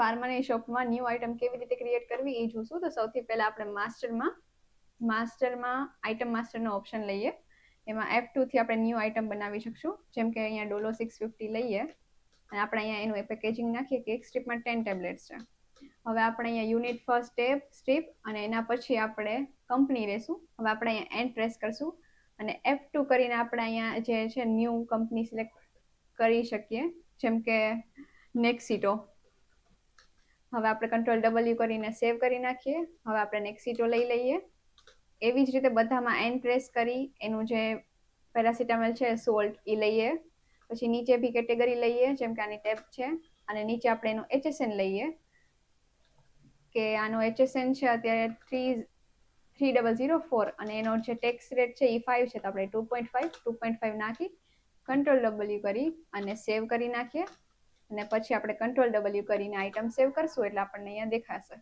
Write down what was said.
ફાર્માની શોપમાં new item કેવી રીતે create કરવી એ જોશું. તો સૌથી પહેલાં આપણે માસ્ટરમાં આઇટમ માસ્ટરનો ઓપ્શન લઈએ. એમાં F2 થી આપણે ન્યૂ આઇટમ બનાવી શકશું. જેમ કે અહીંયા $650 લઈએ અને આપણે અહીંયા એનું પેકેજિંગ નાખીએ કે એક સ્ટ્રીપમાં 10 ટેબ્લેટ્સ છે. હવે આપણે અહીંયા યુનિટ ફર્સ્ટ સ્ટ્રીપ અને એના પછી આપણે કંપની લેશું. હવે આપણે અહીંયા એન્ડ પ્રેસ કરશું અને F2 કરીને આપણે અહીંયા જે છે ન્યૂ કંપની સિલેક્ટ કરી શકીએ, જેમ કે નેક્સિટો. હવે આપણે Ctrl W કરીને સેવ કરી નાખીએ. હવે આપણે નેક્સિટો લઈ લઈએ. એવી જ રીતે બધામાં એન્ડ પ્રેસ કરી એનું જે પેરાસિટામોલ છે સોલ્ટ એ લઈએ. પછી નીચે બી કેટેગરી લઈએ, જેમ કે આની ટેબ છે, અને નીચે આપણે એનું HSN લઈએ કે આનો HSN છે અત્યારે 3004 અને એનો જે ટેક્સ રેટ છે એ 5 છે, તો આપણે 2.5 નાખી Ctrl W કરી અને સેવ કરી નાખીએ. અને પછી આપણે Ctrl W કરીને આઇટમ સેવ કરશું એટલે આપણને અહીંયા દેખાશે.